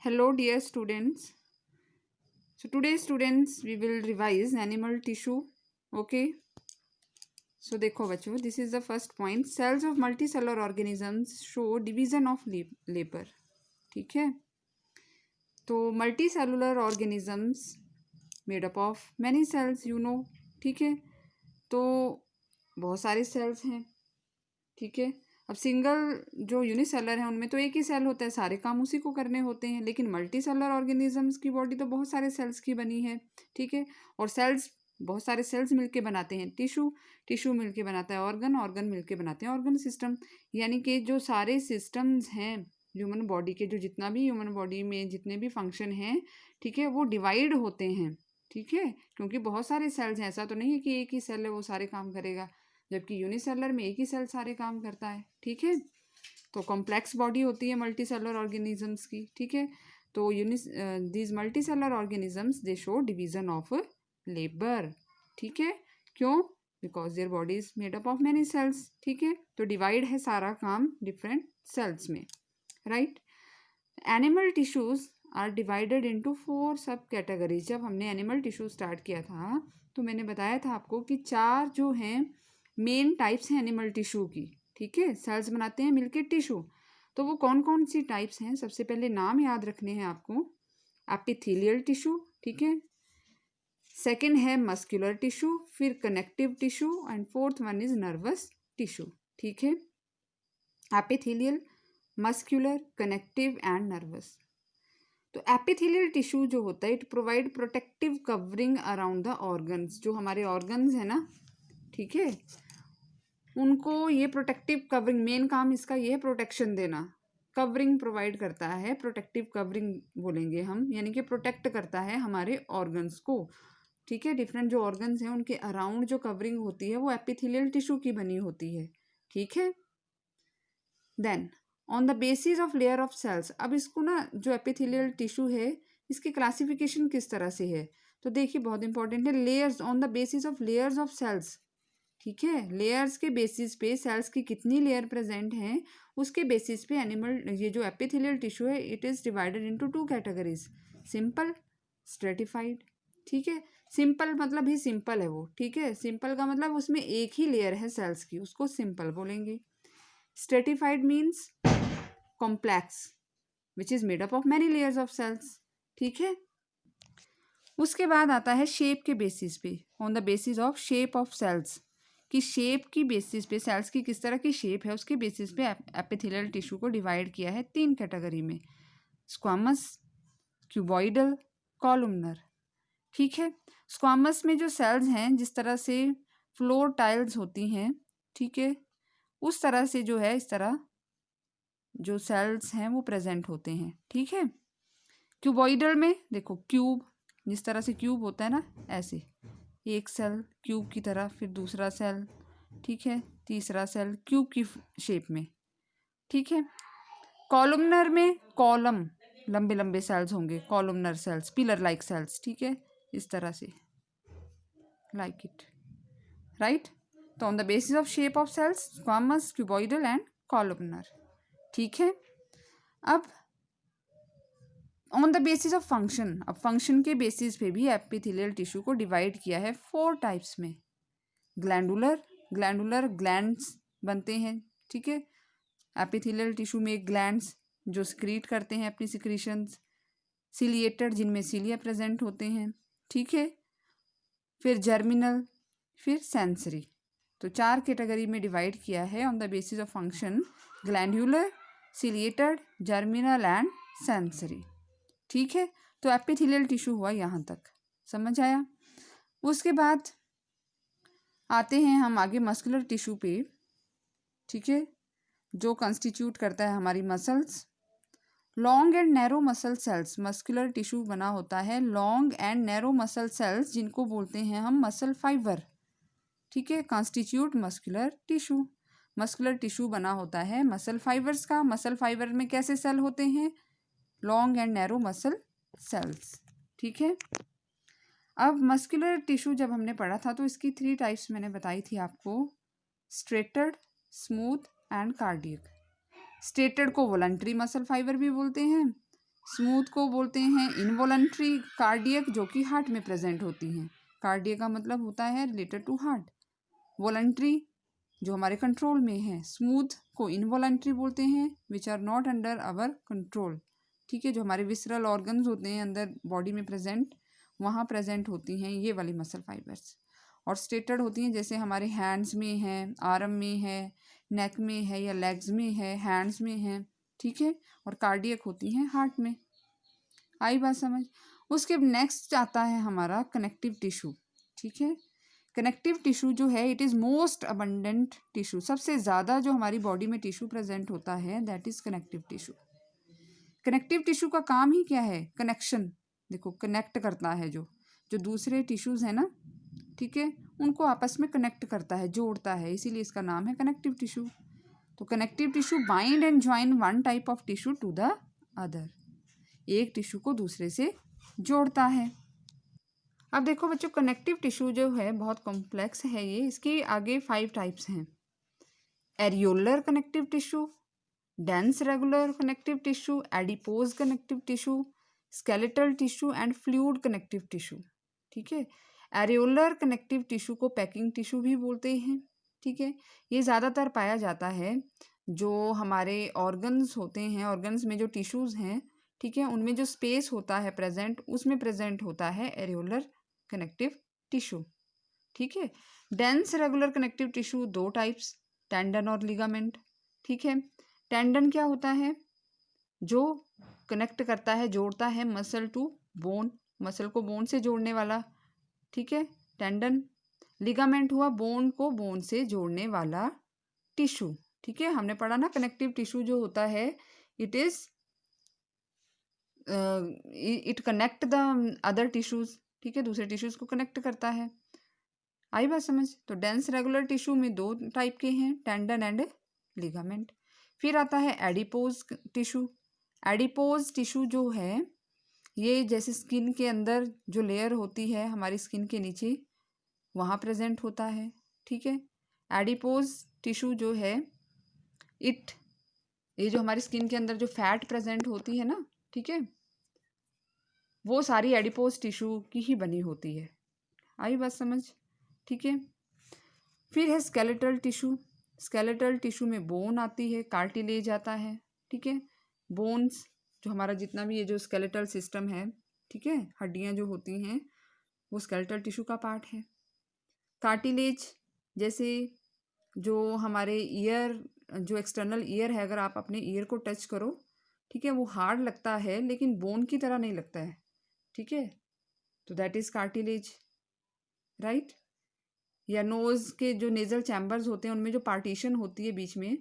Hello, dear students. So today, students, we will revise animal tissue. Okay. So देखो बच्चों, this is the first point. Cells of multicellular organisms show division of labor. ठीक है. तो multicellular organisms made up of many cells, you know. ठीक है. तो बहुत सारे सेल्स हैं. ठीक है. अब सिंगल जो यूनिसेलर है उनमें तो एक ही सेल होता है, सारे काम उसी को करने होते हैं. लेकिन मल्टी सेलर ऑर्गेनिजम्स की बॉडी तो बहुत सारे सेल्स की बनी है. ठीक है. और सेल्स, बहुत सारे सेल्स मिलके बनाते हैं टिश्यू, टिश्यू मिलके बनाता है ऑर्गन, ऑर्गन मिलके बनाते हैं ऑर्गन सिस्टम. यानी कि जो सारे सिस्टम्स हैं ह्यूमन बॉडी के, जो जितना भी ह्यूमन बॉडी में जितने भी फंक्शन हैं, ठीक है, वो डिवाइड होते हैं. ठीक है. क्योंकि बहुत सारे सेल्स हैं, ऐसा तो नहीं है कि एक ही सेल है वो सारे काम करेगा, जबकि यूनिसेलर में एक ही सेल सारे काम करता है. ठीक है. तो कॉम्प्लेक्स बॉडी होती है मल्टी सेलर ऑर्गेनिजम्स की. ठीक है. तो these multi cellular organisms they show division of labour. ठीक है. क्यों? Because their body is made up of many cells. ठीक है. तो डिवाइड है सारा काम डिफरेंट सेल्स में. Right. Animal tissues are divided into 4 सब कैटेगरीज. जब हमने एनिमल टिश्यू स्टार्ट किया था तो मैंने बताया था आपको कि 4 जो हैं मेन टाइप्स हैं एनिमल टिश्यू की. ठीक है. सेल्स बनाते हैं मिलके टिश्यू. तो वो कौन कौन सी टाइप्स हैं? सबसे पहले नाम याद रखने हैं आपको. Epithelial tissue. ठीक है. सेकंड है मस्कुलर टिश्यू, फिर connective tissue and fourth one is nervous tissue. ठीक है. Epithelial, muscular, connective and nervous. तो एपिथेलियल टिश्यू जो होता है it provide protective covering around the organs. जो हमारे ऑर्गन्स है ना, ठीक है, उनको ये प्रोटेक्टिव कवरिंग, मेन काम इसका ये है प्रोटेक्शन देना. कवरिंग प्रोवाइड करता है, प्रोटेक्टिव कवरिंग बोलेंगे हम, यानी कि प्रोटेक्ट करता है हमारे ऑर्गन्स को. ठीक है. डिफरेंट जो ऑर्गन्स हैं उनके अराउंड जो कवरिंग होती है वो एपिथेलियल टिश्यू की बनी होती है. ठीक है. Then on the basis of layer of cells. अब इसको ना, जो एपिथेलियल टिश्यू है इसकी क्लासिफिकेशन किस तरह से है, तो देखिए बहुत इंपॉर्टेंट है. Layers, on the basis of layers of cells. ठीक है. लेयर्स के बेसिस पे सेल्स की कितनी लेयर प्रेजेंट हैं उसके बेसिस पे एनिमल, ये जो एपिथेलियल टिश्यू है it is divided into 2 categories, simple, stratified. ठीक है. सिंपल मतलब ही सिंपल है वो. ठीक है. सिंपल का मतलब उसमें एक ही लेयर है सेल्स की, उसको सिंपल बोलेंगे. Stratified means complex which is made up of many layers of cells. ठीक है. उसके बाद आता है शेप के बेसिस पे, on the basis of shape of cells. कि शेप की बेसिस पे सेल्स की किस तरह की शेप है उसके बेसिस पे एपिथेलियल टिश्यू को डिवाइड किया है 3 कैटेगरी में, स्क्वामस, क्यूबॉइडल, कॉलुमनर. ठीक है. स्क्वामस में जो सेल्स हैं जिस तरह से फ्लोर टाइल्स होती हैं, ठीक है, उस तरह से जो है इस तरह जो सेल्स हैं वो प्रेजेंट होते हैं. ठीक है. क्यूबॉइडल में देखो क्यूब, जिस तरह से क्यूब होता है ना, ऐसे एक सेल क्यूब की तरह, फिर दूसरा सेल, ठीक है, तीसरा सेल क्यूब की शेप में. ठीक है. कॉलमनर में कॉलम, लंबे लंबे सेल्स होंगे, columnar cells, pillar like cells. ठीक है. इस तरह से, लाइक इट. राइट. तो on the basis of shape of cells squamous, cuboidal and columnar. ठीक है. अब on the basis of function, अब फंक्शन के बेसिस पे भी एपिथेलियल टिश्यू को डिवाइड किया है 4 टाइप्स में. ग्लैंडुलर, ग्लैंडुलर ग्लैंड्स बनते हैं. ठीक है. एपिथेलियल टिश्यू में ग्लैंड्स जो सिक्रीट करते हैं अपनी सिक्रीशंस. सिलिएटेड, जिनमें सिलिया प्रेजेंट होते हैं. ठीक है. फिर जर्मिनल, फिर सेंसरी. तो 4 कैटेगरी में डिवाइड किया है on the basis of function, glandular, ciliated, germinal and sensory. ठीक है. तो एपिथेलियल टिश्यू हुआ यहाँ तक, समझ आया. उसके बाद आते हैं हम आगे मस्कुलर टिश्यू पे. ठीक है. जो कंस्टिट्यूट करता है हमारी muscles. Long and narrow muscle cells. Muscular tissue बना होता है long and narrow muscle cells, जिनको बोलते हैं हम मसल फाइबर. ठीक है. Constitute muscular tissue. Muscular tissue बना होता है मसल फाइबर्स का. मसल फाइबर में कैसे सेल होते हैं? Long and narrow muscle cells. ठीक है. अब मस्कुलर टिश्यू जब हमने पढ़ा था तो इसकी 3 टाइप्स मैंने बताई थी आपको, striated, smooth and cardiac. Striated को वॉलंटरी मसल फाइबर भी बोलते हैं, स्मूथ को बोलते हैं इनवॉलंटरी कार्डियक, जो कि हार्ट में प्रेजेंट होती हैं। कार्डियक का मतलब होता है रिलेटेड टू हार्ट। वॉलंटरी जो हमारे कंट्रोल में है। स्मूथ को इनवॉलंटरी बोलते हैं which are not under our control. ठीक है, जो हमारे विसरल ऑर्गन्स होते हैं अंदर बॉडी में प्रेजेंट, वहाँ प्रेजेंट होती हैं ये वाली मसल फाइबर्स। और स्टेटेड होती हैं जैसे हमारे हैंड्स में है, आर्म में है, नेक में है या लेग्स में है, हैंड्स में है। ठीक है, और कार्डियक होती हैं हार्ट में। आई बात समझ। उसके नेक्स्ट आता है हमारा कनेक्टिव टिश्यू। ठीक है, कनेक्टिव टिश्यू जो है it is most abundant tissue. सबसे ज़्यादा जो हमारी बॉडी में टिश्यू प्रेजेंट होता है that is connective tissue. Connective tissue का काम ही क्या है? कनेक्शन। देखो, कनेक्ट करता है जो जो दूसरे टिश्यूज़ हैं ना, ठीक है, उनको आपस में कनेक्ट करता है, जोड़ता है, इसीलिए इसका नाम है कनेक्टिव टिश्यू। तो connective tissue bind and join one type of tissue to the other. एक टिश्यू को दूसरे से जोड़ता है। अब देखो बच्चों, कनेक्टिव टिश्यू जो है बहुत कॉम्प्लेक्स है ये। इसके आगे 5 टाइप्स हैं। Areolar connective tissue, dense regular connective tissue, adipose connective tissue, skeletal tissue and fluid connective tissue. ठीक है, एरियोलर कनेक्टिव टिश्यू को पैकिंग टिश्यू भी बोलते हैं। ठीक है, ये ज़्यादातर पाया जाता है जो हमारे ऑर्गन्स होते हैं, ऑर्गन्स में जो टिश्यूज़ हैं, ठीक है, उनमें जो स्पेस होता है प्रेजेंट, उसमें प्रेजेंट होता है एरियोलर कनेक्टिव टिश्यू। ठीक है, dense regular connective tissue 2 types, tendon और लिगामेंट। ठीक है, टेंडन क्या होता है? जो कनेक्ट करता है, जोड़ता है मसल टू बोन, मसल को बोन से जोड़ने वाला। ठीक है, टेंडन। लिगामेंट हुआ बोन को बोन से जोड़ने वाला टिश्यू। ठीक है, हमने पढ़ा ना कनेक्टिव टिश्यू जो होता है it connect the other tissues. ठीक है, दूसरे टिश्यूज को कनेक्ट करता है। आई बात समझ। तो डेंस रेगुलर टिश्यू में 2 टाइप के हैं, टेंडन एंड लिगामेंट। फिर आता है एडिपोज टिश्यू। एडिपोज टिश्यू जो है ये जैसे स्किन के अंदर जो लेयर होती है हमारी स्किन के नीचे, वहाँ प्रेजेंट होता है। ठीक है, एडिपोज टिश्यू जो है ये जो हमारी स्किन के अंदर जो फैट प्रेजेंट होती है ना, ठीक है, वो सारी एडिपोज टिश्यू की ही बनी होती है। आई बात समझ। ठीक है, फिर है स्केलेटल टिश्यू। स्केलेटल टिश्यू में बोन आती है, कार्टिलेज आता है। ठीक है, बोन्स जो हमारा जितना भी ये जो स्केलेटल सिस्टम है, ठीक है, हड्डियाँ जो होती हैं वो स्केलेटल टिश्यू का पार्ट है। कार्टिलेज जैसे जो हमारे ईयर, जो एक्सटर्नल ईयर है, अगर आप अपने ईयर को टच करो, ठीक है, वो हार्ड लगता है लेकिन बोन की तरह नहीं लगता है। ठीक है, तो दैट इज़ कार्टिलेज, राइट। या नोज़ के जो नेज़ल चैम्बर्स होते हैं उनमें जो पार्टीशन होती है बीच में,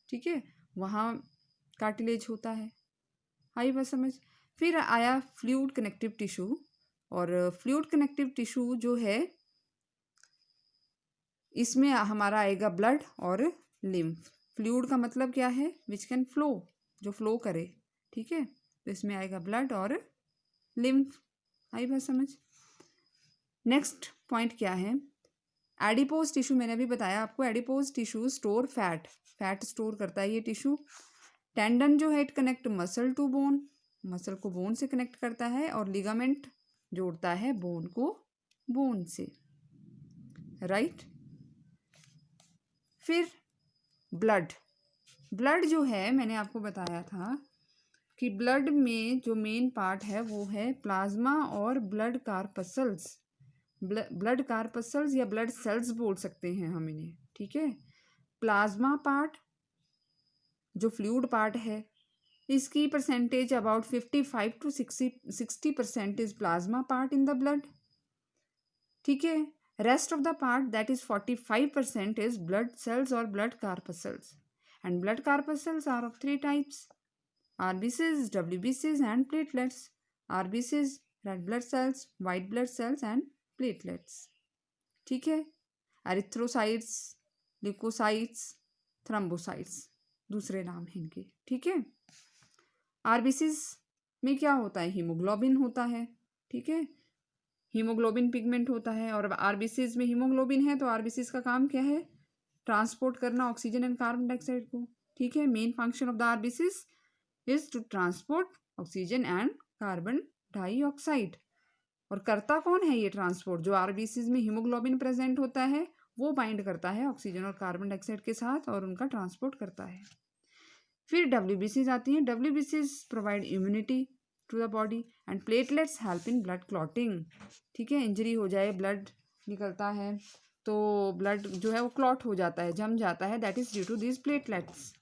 ठीक है, वहाँ कार्टिलेज होता है। आई बात समझ। फिर आया फ्लूइड कनेक्टिव टिश्यू। और फ्लूइड कनेक्टिव टिश्यू जो है इसमें हमारा आएगा ब्लड और लिम्फ। फ्लूइड का मतलब क्या है? विच कैन फ्लो, जो फ्लो करे। ठीक है, तो इसमें आएगा ब्लड और लिम्फ। आई बात समझ। नेक्स्ट पॉइंट क्या है? Adipose tissue. मैंने अभी बताया आपको, adipose tissue store fat store करता है ये टिश्यू। टेंडन जो है it connect muscle to bone, muscle को बोन से कनेक्ट करता है। और लिगामेंट जोड़ता है बोन को बोन से, राइट। फिर ब्लड जो है मैंने आपको बताया था कि ब्लड में जो मेन पार्ट है वो है प्लाज्मा और ब्लड कार्पसल्स। ब्लड कार्पसल्स या ब्लड सेल्स बोल सकते हैं हम इन्हें। ठीक है, प्लाज्मा पार्ट जो फ्लूइड पार्ट है, इसकी percentage about 55 to 60% is plasma part in the blood. ठीक है, rest of the part that is 45% is blood cells और blood corpuscles. And blood corpuscles are of 3 types, RBCs, WBCs and platelets. RBCs red blood cells, white blood cells and platelets. ठीक है, erythrocytes, leukocytes, thrombocytes दूसरे नाम हैं इनके। ठीक है, RBCs में क्या होता है? हीमोग्लोबिन होता है। ठीक है, हीमोग्लोबिन पिगमेंट होता है। और RBCs में हीमोग्लोबिन है तो RBCs का काम क्या है? ट्रांसपोर्ट करना ऑक्सीजन एंड कार्बन डाइऑक्साइड को। ठीक है, main function of the RBCs is to transport oxygen and carbon dioxide. और करता कौन है ये ट्रांसपोर्ट? जो आरबीसीज में हीमोग्लोबिन प्रेजेंट होता है वो बाइंड करता है ऑक्सीजन और कार्बन डाइऑक्साइड के साथ और उनका ट्रांसपोर्ट करता है। फिर डब्ल्यूबीसीज आती हैं। डब्ल्यूबीसीज provide immunity to the body and platelets help in blood clotting. ठीक है, इंजरी हो जाए, ब्लड निकलता है तो ब्लड जो है वो क्लॉट हो जाता है, जम जाता है, that is due to this platelets.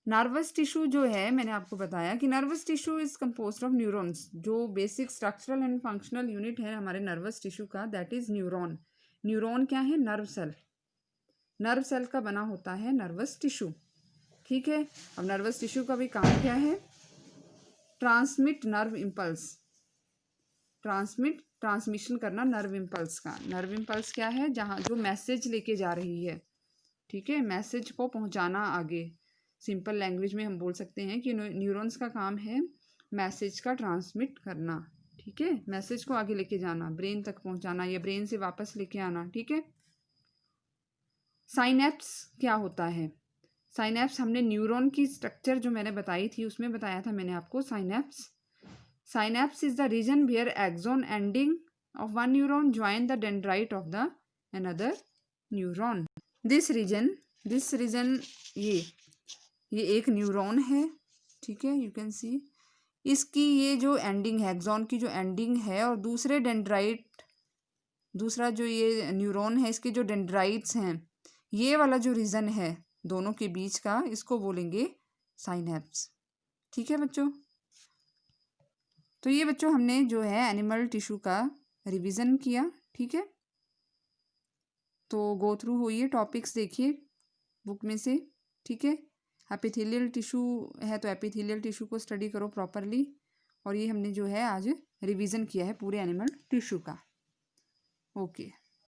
Nervous tissue जो है, मैंने आपको बताया कि nervous tissue is composed of neurons. जो basic structural and functional unit है हमारे नर्वस टिश्यू का, दैट इज न्यूरॉन। न्यूरॉन क्या है? Nerve cell. नर्व सेल का बना होता है नर्वस टिश्यू। ठीक है, अब नर्वस टिश्यू का भी काम क्या है? Transmit nerve impulse. ट्रांसमिशन करना नर्व इम्पल्स का। नर्व इम्पल्स क्या है? जहाँ जो मैसेज लेके जा रही है, ठीक है, मैसेज को पहुंचाना आगे। सिंपल लैंग्वेज में हम बोल सकते हैं कि न्यूरॉन्स का काम है मैसेज का ट्रांसमिट करना। ठीक है, मैसेज को आगे लेके जाना, ब्रेन तक पहुंचाना या ब्रेन से वापस लेके आना। ठीक है, साइनेप्स क्या होता है? साइनेप्स हमने न्यूरॉन की स्ट्रक्चर जो मैंने बताई थी उसमें बताया था मैंने आपको। Synapse is the region where axon ending of one neuron join the dendrite of the another neuron. This region ये एक न्यूरॉन है। ठीक है, यू कैन सी इसकी ये जो एंडिंग है, एक्सॉन की जो एंडिंग है, और दूसरे डेंड्राइट, दूसरा जो ये न्यूरॉन है इसके जो डेंड्राइट्स हैं, ये वाला जो रीजन है दोनों के बीच का, इसको बोलेंगे साइनेप्स। ठीक है बच्चों, तो ये बच्चों हमने जो है एनिमल टिश्यू का रिवीजन किया। ठीक है, तो गो थ्रू होइए, टॉपिक्स देखिए बुक में से। ठीक है, एपिथेलियल टिश्यू है तो एपिथेलियल टिश्यू को स्टडी करो प्रॉपरली। और ये हमने जो है आज रिवीजन किया है पूरे एनिमल टिश्यू का। ओके।